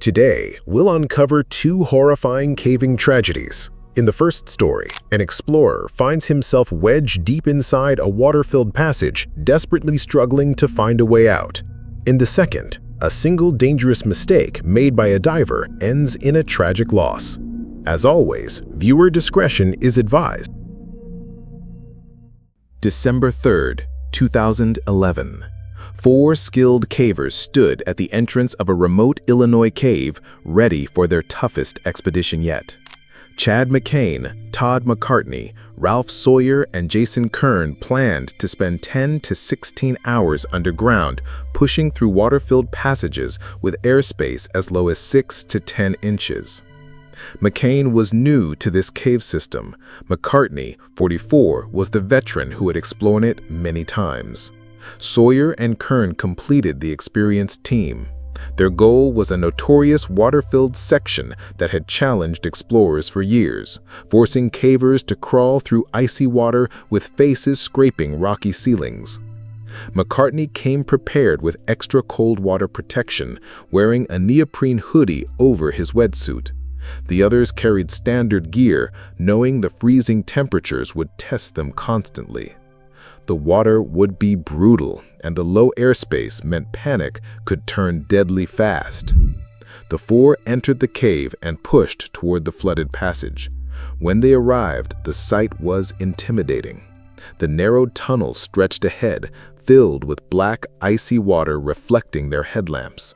Today, we'll uncover two horrifying caving tragedies. In the first story, an explorer finds himself wedged deep inside a water-filled passage, desperately struggling to find a way out. In the second, a single dangerous mistake made by a diver ends in a tragic loss. As always, viewer discretion is advised. December 3rd, 2011. Four skilled cavers stood at the entrance of a remote Illinois cave, ready for their toughest expedition yet. Chad McCain, Todd McCartney, Ralph Sawyer, and Jason Kern planned to spend 10 to 16 hours underground, pushing through water-filled passages with airspace as low as 6 to 10 inches. McCain was new to this cave system. McCartney, 44, was the veteran who had explored it many times. Sawyer and Kern completed the experienced team. Their goal was a notorious water-filled section that had challenged explorers for years, forcing cavers to crawl through icy water with faces scraping rocky ceilings. McCartney came prepared with extra cold water protection, wearing a neoprene hoodie over his wetsuit. The others carried standard gear, knowing the freezing temperatures would test them constantly. The water would be brutal, and the low airspace meant panic could turn deadly fast. The four entered the cave and pushed toward the flooded passage. When they arrived, the sight was intimidating. The narrow tunnel stretched ahead, filled with black, icy water reflecting their headlamps.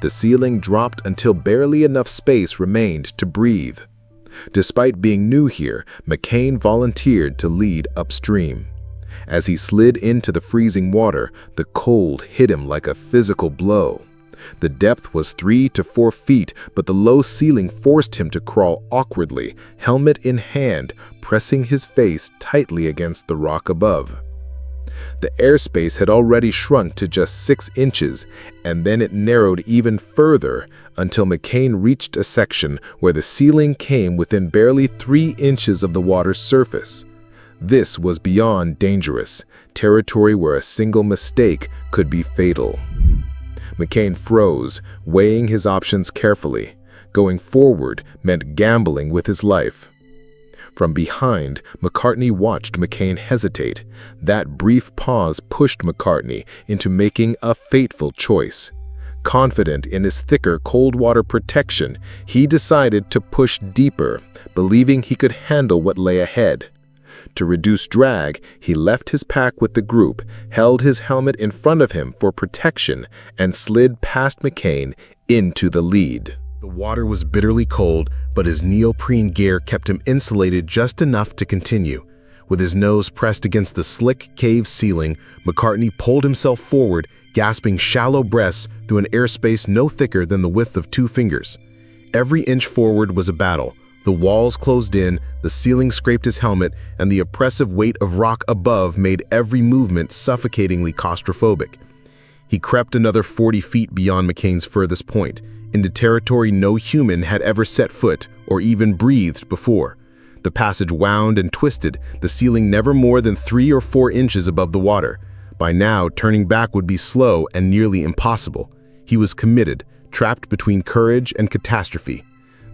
The ceiling dropped until barely enough space remained to breathe. Despite being new here, McCain volunteered to lead upstream. As he slid into the freezing water, the cold hit him like a physical blow. The depth was 3 to 4 feet, but the low ceiling forced him to crawl awkwardly, helmet in hand, pressing his face tightly against the rock above. The airspace had already shrunk to just 6 inches, and then it narrowed even further until McCain reached a section where the ceiling came within barely 3 inches of the water's surface. This was beyond dangerous, territory where a single mistake could be fatal. McCain froze, weighing his options carefully. Going forward meant gambling with his life. From behind, McCartney watched McCain hesitate. That brief pause pushed McCartney into making a fateful choice. Confident in his thicker cold water protection, he decided to push deeper, believing he could handle what lay ahead. To reduce drag, he left his pack with the group, held his helmet in front of him for protection, and slid past McCain into the lead. The water was bitterly cold, but his neoprene gear kept him insulated just enough to continue. With his nose pressed against the slick cave ceiling, McCartney pulled himself forward, gasping shallow breaths through an airspace no thicker than the width of 2 fingers. Every inch forward was a battle. The walls closed in, the ceiling scraped his helmet, and the oppressive weight of rock above made every movement suffocatingly claustrophobic. He crept another 40 feet beyond McCain's furthest point, into territory no human had ever set foot or even breathed before. The passage wound and twisted, the ceiling never more than 3 or 4 inches above the water. By now, turning back would be slow and nearly impossible. He was committed, trapped between courage and catastrophe.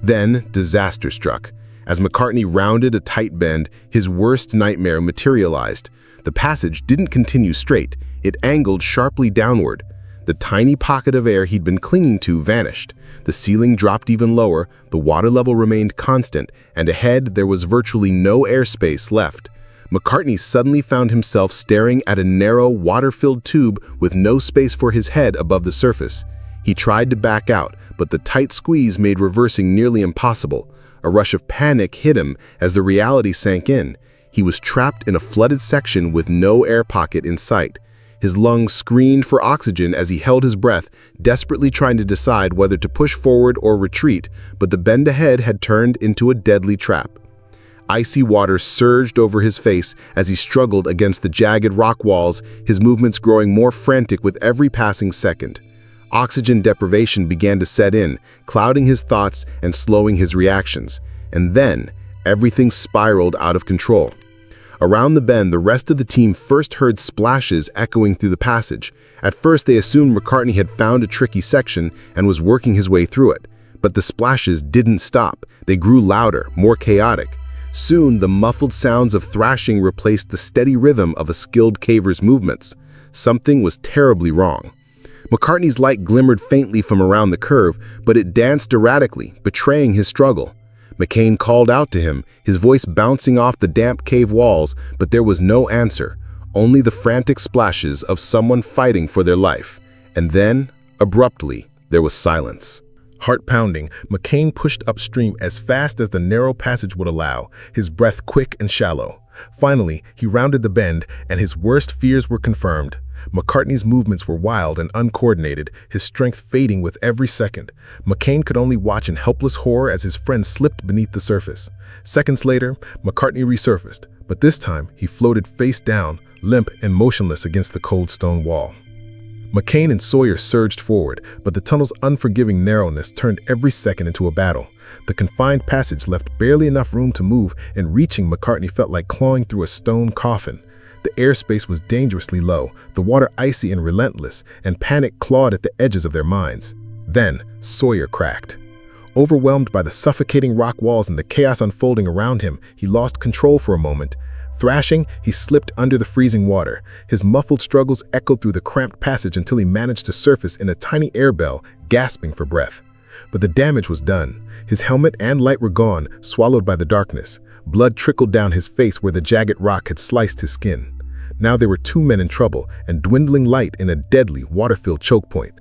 Then, disaster struck. As McCartney rounded a tight bend, his worst nightmare materialized. The passage didn't continue straight. It angled sharply downward. The tiny pocket of air he'd been clinging to vanished. The ceiling dropped even lower, the water level remained constant, and ahead there was virtually no airspace left. McCartney suddenly found himself staring at a narrow, water-filled tube with no space for his head above the surface. He tried to back out, but the tight squeeze made reversing nearly impossible. A rush of panic hit him as the reality sank in. He was trapped in a flooded section with no air pocket in sight. His lungs screamed for oxygen as he held his breath, desperately trying to decide whether to push forward or retreat, but the bend ahead had turned into a deadly trap. Icy water surged over his face as he struggled against the jagged rock walls, his movements growing more frantic with every passing second. Oxygen deprivation began to set in, clouding his thoughts and slowing his reactions. And then, everything spiraled out of control. Around the bend, the rest of the team first heard splashes echoing through the passage. At first, they assumed McCartney had found a tricky section and was working his way through it. But the splashes didn't stop. They grew louder, more chaotic. Soon, the muffled sounds of thrashing replaced the steady rhythm of a skilled caver's movements. Something was terribly wrong. McCartney's light glimmered faintly from around the curve, but it danced erratically, betraying his struggle. McCain called out to him, his voice bouncing off the damp cave walls, but there was no answer, only the frantic splashes of someone fighting for their life. And then, abruptly, there was silence. Heart pounding, McCain pushed upstream as fast as the narrow passage would allow, his breath quick and shallow. Finally, he rounded the bend, and his worst fears were confirmed. McCartney's movements were wild and uncoordinated, his strength fading with every second. McCain could only watch in helpless horror as his friend slipped beneath the surface. Seconds later, McCartney resurfaced, but this time he floated face down, limp and motionless against the cold stone wall. McCain and Sawyer surged forward, but the tunnel's unforgiving narrowness turned every second into a battle. The confined passage left barely enough room to move, and reaching McCartney felt like clawing through a stone coffin. The airspace was dangerously low, the water icy and relentless, and panic clawed at the edges of their minds. Then, Sawyer cracked. Overwhelmed by the suffocating rock walls and the chaos unfolding around him, he lost control for a moment. Thrashing, he slipped under the freezing water. His muffled struggles echoed through the cramped passage until he managed to surface in a tiny air bell, gasping for breath. But the damage was done. His helmet and light were gone, swallowed by the darkness. Blood trickled down his face where the jagged rock had sliced his skin. Now there were two men in trouble, and dwindling light in a deadly, water-filled choke point.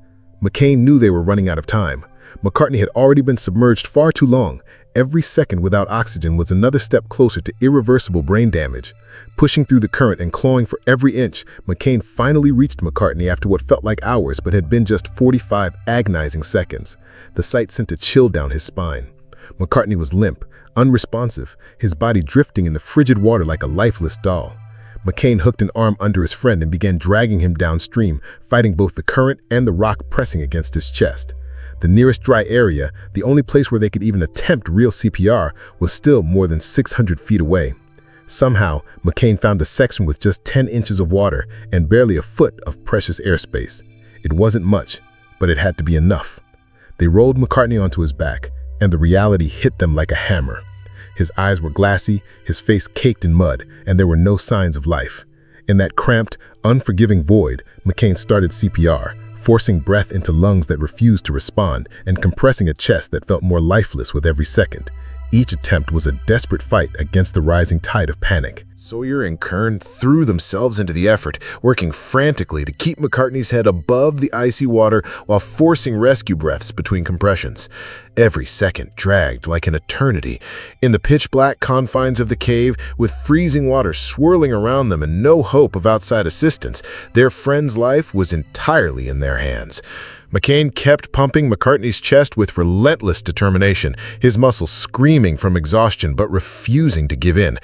McCain knew they were running out of time. McCartney had already been submerged far too long. Every second without oxygen was another step closer to irreversible brain damage. Pushing through the current and clawing for every inch, McCain finally reached McCartney after what felt like hours but had been just 45 agonizing seconds. The sight sent a chill down his spine. McCartney was limp, unresponsive, his body drifting in the frigid water like a lifeless doll. McCain hooked an arm under his friend and began dragging him downstream, fighting both the current and the rock pressing against his chest. The nearest dry area, the only place where they could even attempt real CPR, was still more than 600 feet away. Somehow, McCain found a section with just 10 inches of water and barely a foot of precious airspace. It wasn't much, but it had to be enough. They rolled McCartney onto his back, and the reality hit them like a hammer. His eyes were glassy, his face caked in mud, and there were no signs of life. In that cramped, unforgiving void, McCain started CPR, forcing breath into lungs that refused to respond and compressing a chest that felt more lifeless with every second. Each attempt was a desperate fight against the rising tide of panic. Sawyer and Kern threw themselves into the effort, working frantically to keep McCartney's head above the icy water while forcing rescue breaths between compressions. Every second dragged like an eternity. In the pitch-black confines of the cave, with freezing water swirling around them and no hope of outside assistance, their friend's life was entirely in their hands. McCain kept pumping McCartney's chest with relentless determination, his muscles screaming from exhaustion but refusing to give in.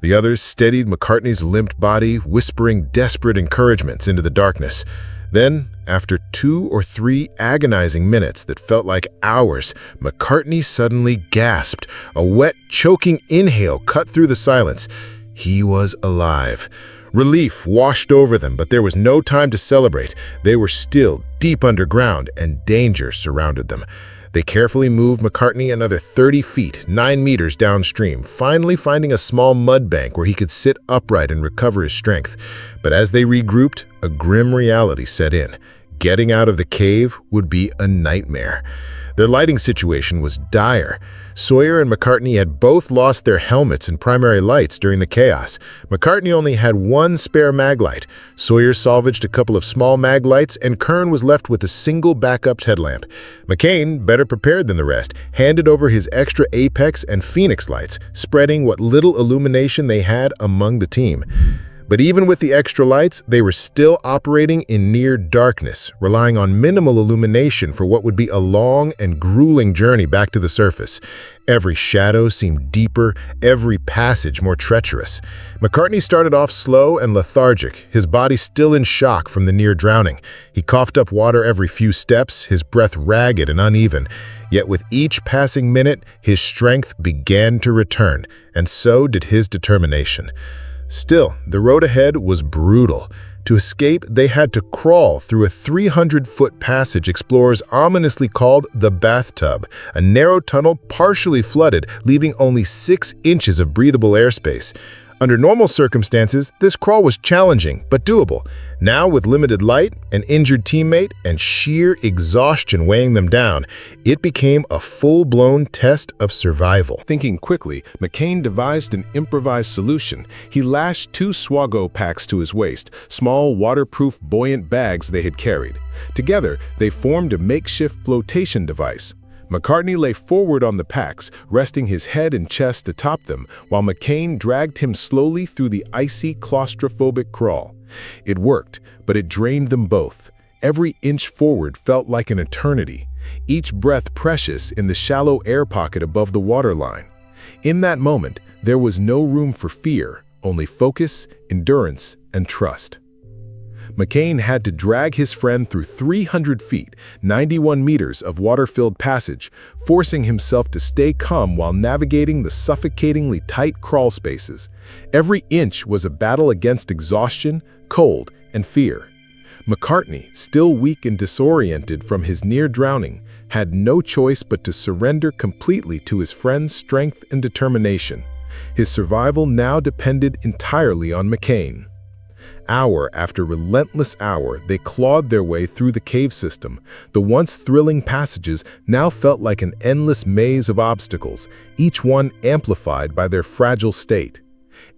The others steadied McCartney's limped body, whispering desperate encouragements into the darkness. Then, after 2 or 3 agonizing minutes that felt like hours, McCartney suddenly gasped. A wet, choking inhale cut through the silence. He was alive. Relief washed over them, but there was no time to celebrate. They were still deep underground, and danger surrounded them. They carefully moved McCartney another 30 feet, 9 meters downstream, finally finding a small mud bank where he could sit upright and recover his strength. But as they regrouped, a grim reality set in. Getting out of the cave would be a nightmare. Their lighting situation was dire. Sawyer and McCartney had both lost their helmets and primary lights during the chaos. McCartney only had 1 spare mag light. Sawyer salvaged a couple of small mag lights, and Kern was left with a single backup headlamp. McCain, better prepared than the rest, handed over his extra Apex and Phoenix lights, spreading what little illumination they had among the team. But even with the extra lights, they were still operating in near darkness, relying on minimal illumination for what would be a long and grueling journey back to the surface. Every shadow seemed deeper, every passage more treacherous. McCartney started off slow and lethargic, his body still in shock from the near drowning. He coughed up water every few steps, his breath ragged and uneven. Yet with each passing minute, his strength began to return, and so did his determination. Still, the road ahead was brutal. To escape, they had to crawl through a 300-foot passage explorers ominously called the bathtub, a narrow tunnel partially flooded, leaving only 6 inches of breathable airspace. Under normal circumstances, this crawl was challenging, but doable. Now, with limited light, an injured teammate, and sheer exhaustion weighing them down, it became a full-blown test of survival. Thinking quickly, McCain devised an improvised solution. He lashed 2 Swago packs to his waist, small, waterproof, buoyant bags they had carried. Together, they formed a makeshift flotation device. McCartney lay forward on the packs, resting his head and chest atop them, while McCain dragged him slowly through the icy, claustrophobic crawl. It worked, but it drained them both. Every inch forward felt like an eternity, each breath precious in the shallow air pocket above the waterline. In that moment, there was no room for fear, only focus, endurance, and trust. McCain had to drag his friend through 300 feet, 91 meters of water-filled passage, forcing himself to stay calm while navigating the suffocatingly tight crawl spaces. Every inch was a battle against exhaustion, cold, and fear. McCartney, still weak and disoriented from his near drowning, had no choice but to surrender completely to his friend's strength and determination. His survival now depended entirely on McCain. Hour after relentless hour, they clawed their way through the cave system. The once thrilling passages now felt like an endless maze of obstacles, each one amplified by their fragile state.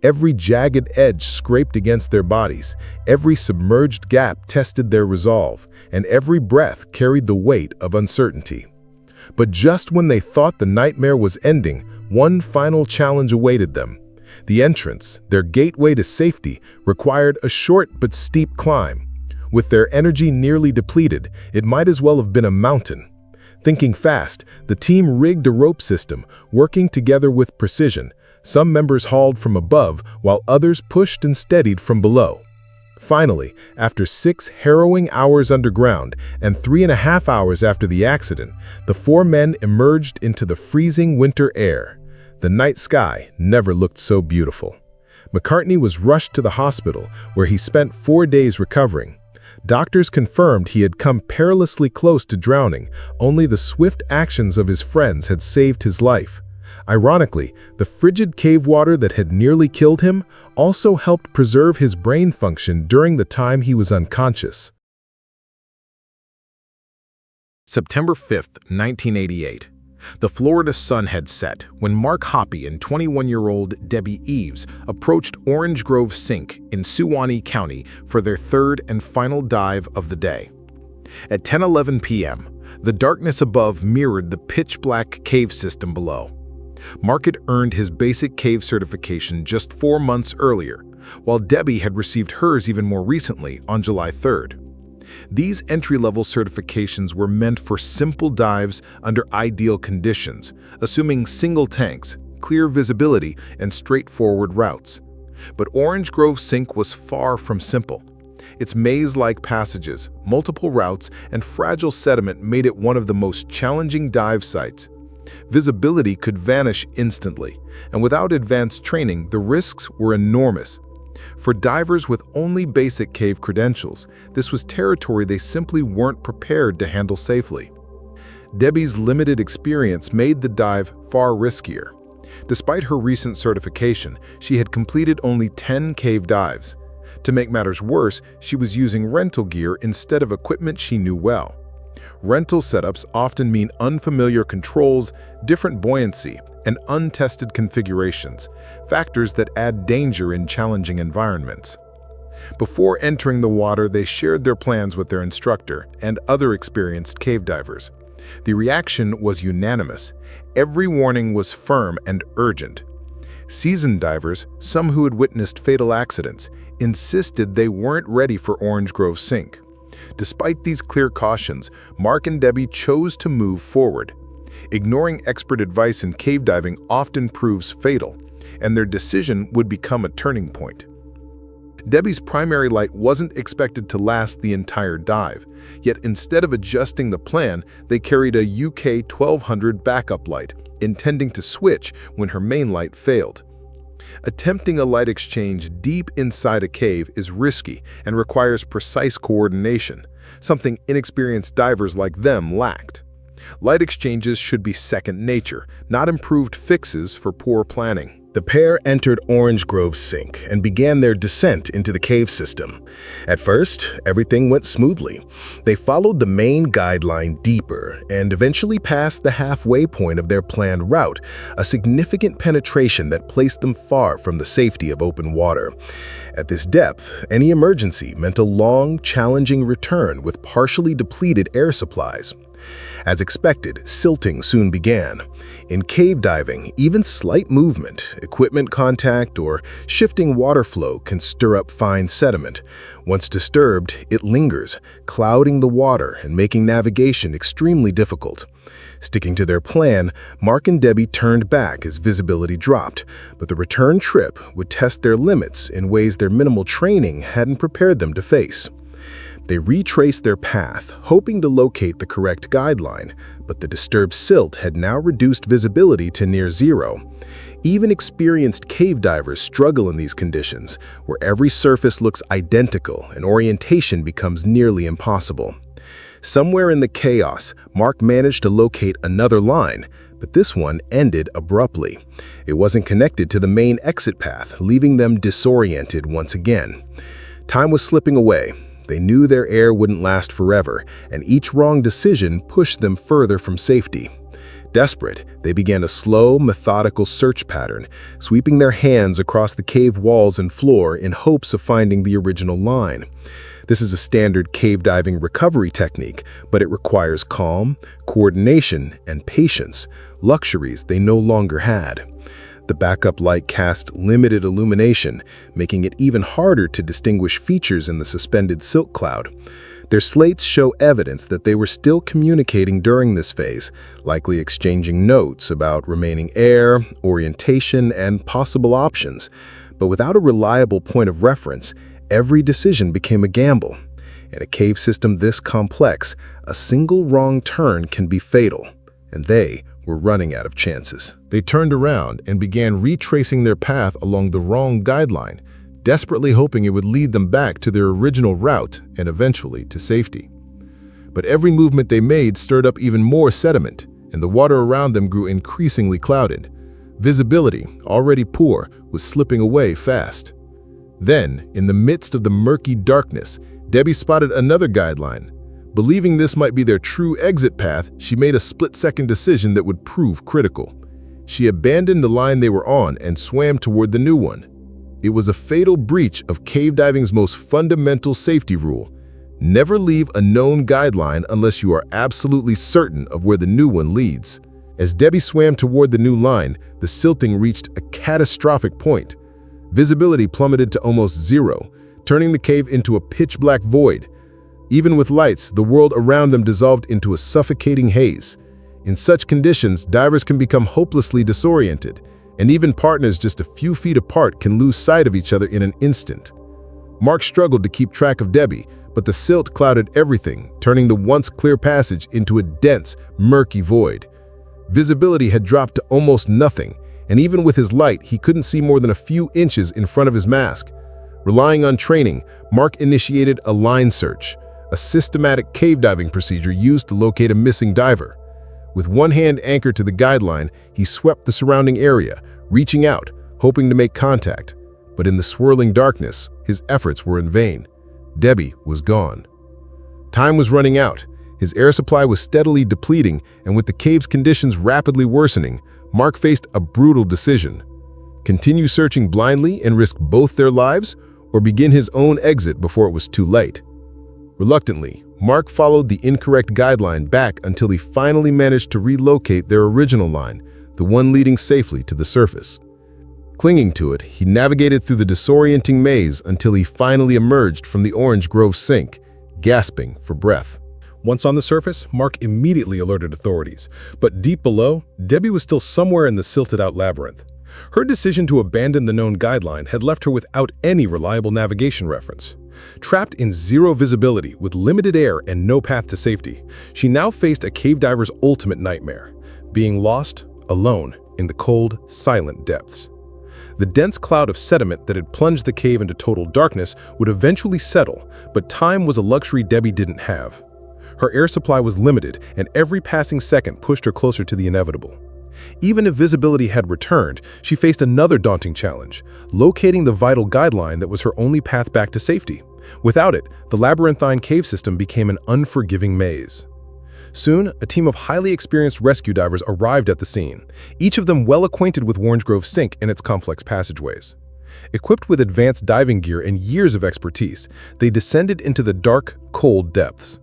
Every jagged edge scraped against their bodies, every submerged gap tested their resolve, and every breath carried the weight of uncertainty. But just when they thought the nightmare was ending, one final challenge awaited them. The entrance, their gateway to safety, required a short but steep climb. With their energy nearly depleted, it might as well have been a mountain. Thinking fast, the team rigged a rope system, working together with precision. Some members hauled from above, while others pushed and steadied from below. Finally, after 6 harrowing hours underground and 3.5 hours after the accident, the 4 men emerged into the freezing winter air. The night sky never looked so beautiful. McCartney was rushed to the hospital, where he spent 4 days recovering. Doctors confirmed he had come perilously close to drowning. Only the swift actions of his friends had saved his life. Ironically, the frigid cave water that had nearly killed him also helped preserve his brain function during the time he was unconscious. September 5th, 1988. The Florida sun had set when Mark Hoppy and 21-year-old Debbie Eves approached Orange Grove Sink in Suwannee County for their 3rd and final dive of the day. At 10:11 p.m., the darkness above mirrored the pitch-black cave system below. Mark had earned his basic cave certification just 4 months earlier, while Debbie had received hers even more recently on July 3rd. These entry-level certifications were meant for simple dives under ideal conditions, assuming single tanks, clear visibility, and straightforward routes. But Orange Grove Sink was far from simple. Its maze-like passages, multiple routes, and fragile sediment made it one of the most challenging dive sites. Visibility could vanish instantly, and without advanced training, the risks were enormous. For divers with only basic cave credentials, this was territory they simply weren't prepared to handle safely. Debbie's limited experience made the dive far riskier. Despite her recent certification, she had completed only 10 cave dives. To make matters worse, she was using rental gear instead of equipment she knew well. Rental setups often mean unfamiliar controls, different buoyancy, and untested configurations, factors that add danger in challenging environments. Before entering the water, they shared their plans with their instructor and other experienced cave divers. The reaction was unanimous. Every warning was firm and urgent. Seasoned divers, some who had witnessed fatal accidents, insisted they weren't ready for Orange Grove Sink. Despite these clear cautions, Mark and Debbie chose to move forward. Ignoring expert advice in cave diving often proves fatal, and their decision would become a turning point. Debbie's primary light wasn't expected to last the entire dive, yet instead of adjusting the plan, they carried a UK 1200 backup light, intending to switch when her main light failed. Attempting a light exchange deep inside a cave is risky and requires precise coordination, something inexperienced divers like them lacked. Light exchanges should be second nature, not improved fixes for poor planning. The pair entered Orange Grove's sink and began their descent into the cave system. At first, everything went smoothly. They followed the main guideline deeper and eventually passed the halfway point of their planned route, a significant penetration that placed them far from the safety of open water. At this depth, any emergency meant a long, challenging return with partially depleted air supplies. As expected, silting soon began. In cave diving, even slight movement, equipment contact, or shifting water flow can stir up fine sediment. Once disturbed, it lingers, clouding the water and making navigation extremely difficult. Sticking to their plan, Mark and Debbie turned back as visibility dropped, but the return trip would test their limits in ways their minimal training hadn't prepared them to face. They retraced their path, hoping to locate the correct guideline, but the disturbed silt had now reduced visibility to near zero. Even experienced cave divers struggle in these conditions, where every surface looks identical and orientation becomes nearly impossible. Somewhere in the chaos, Mark managed to locate another line, but this one ended abruptly. It wasn't connected to the main exit path, leaving them disoriented once again. Time was slipping away. They knew their air wouldn't last forever, and each wrong decision pushed them further from safety. Desperate, they began a slow, methodical search pattern, sweeping their hands across the cave walls and floor in hopes of finding the original line. This is a standard cave diving recovery technique, but it requires calm, coordination, and patience, luxuries they no longer had. The backup light cast limited illumination, making it even harder to distinguish features in the suspended silk cloud. Their slates show evidence that they were still communicating during this phase, likely exchanging notes about remaining air, orientation, and possible options. But without a reliable point of reference, every decision became a gamble. In a cave system this complex, a single wrong turn can be fatal, and they were running out of chances. They turned around and began retracing their path along the wrong guideline, desperately hoping it would lead them back to their original route and eventually to safety. But every movement they made stirred up even more sediment, and the water around them grew increasingly clouded. Visibility, already poor, was slipping away fast. Then, in the midst of the murky darkness, Debbie spotted another guideline. Believing this might be their true exit path, she made a split-second decision that would prove critical. She abandoned the line they were on and swam toward the new one. It was a fatal breach of cave diving's most fundamental safety rule. Never leave a known guideline unless you are absolutely certain of where the new one leads. As Debbie swam toward the new line, the silting reached a catastrophic point. Visibility plummeted to almost zero, turning the cave into a pitch-black void. Even with lights, the world around them dissolved into a suffocating haze. In such conditions, divers can become hopelessly disoriented, and even partners just a few feet apart can lose sight of each other in an instant. Mark struggled to keep track of Debbie, but the silt clouded everything, turning the once clear passage into a dense, murky void. Visibility had dropped to almost nothing, and even with his light, he couldn't see more than a few inches in front of his mask. Relying on training, Mark initiated a line search, a systematic cave diving procedure used to locate a missing diver. With one hand anchored to the guideline, he swept the surrounding area, reaching out, hoping to make contact. But in the swirling darkness, his efforts were in vain. Debbie was gone. Time was running out. His air supply was steadily depleting, and with the cave's conditions rapidly worsening, Mark faced a brutal decision. Continue searching blindly and risk both their lives, or begin his own exit before it was too late. Reluctantly, Mark followed the incorrect guideline back until he finally managed to relocate their original line, the one leading safely to the surface. Clinging to it, he navigated through the disorienting maze until he finally emerged from the Orange Grove sink, gasping for breath. Once on the surface, Mark immediately alerted authorities. But deep below, Debbie was still somewhere in the silted-out labyrinth. Her decision to abandon the known guideline had left her without any reliable navigation reference. Trapped in zero visibility with limited air and no path to safety, she now faced a cave diver's ultimate nightmare, being lost, alone, in the cold, silent depths. The dense cloud of sediment that had plunged the cave into total darkness would eventually settle, but time was a luxury Debbie didn't have. Her air supply was limited, and every passing second pushed her closer to the inevitable. Even if visibility had returned, she faced another daunting challenge, locating the vital guideline that was her only path back to safety. Without it, the labyrinthine cave system became an unforgiving maze. Soon, a team of highly experienced rescue divers arrived at the scene, each of them well acquainted with Orange Grove Sink and its complex passageways. Equipped with advanced diving gear and years of expertise, they descended into the dark, cold depths.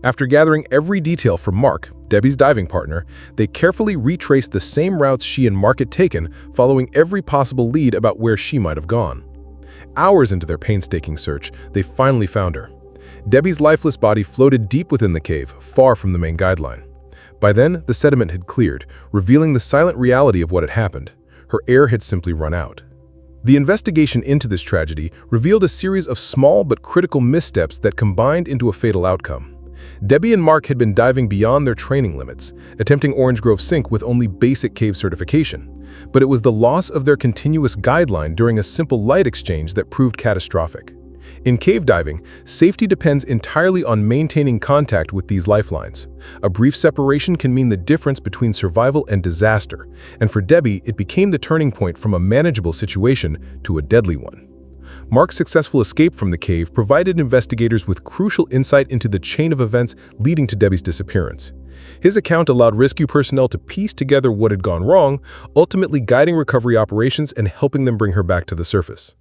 After gathering every detail from Mark, Debbie's diving partner, they carefully retraced the same routes she and Mark had taken, following every possible lead about where she might have gone. Hours into their painstaking search, they finally found her. Debbie's lifeless body floated deep within the cave, far from the main guideline. By then, the sediment had cleared, revealing the silent reality of what had happened. Her air had simply run out. The investigation into this tragedy revealed a series of small but critical missteps that combined into a fatal outcome. Debbie and Mark had been diving beyond their training limits, attempting Orange Grove Sink with only basic cave certification. But it was the loss of their continuous guideline during a simple light exchange that proved catastrophic. In cave diving, safety depends entirely on maintaining contact with these lifelines. A brief separation can mean the difference between survival and disaster, and for Debbie, it became the turning point from a manageable situation to a deadly one. Mark's successful escape from the cave provided investigators with crucial insight into the chain of events leading to Debbie's disappearance. His account allowed rescue personnel to piece together what had gone wrong, ultimately guiding recovery operations and helping them bring her back to the surface.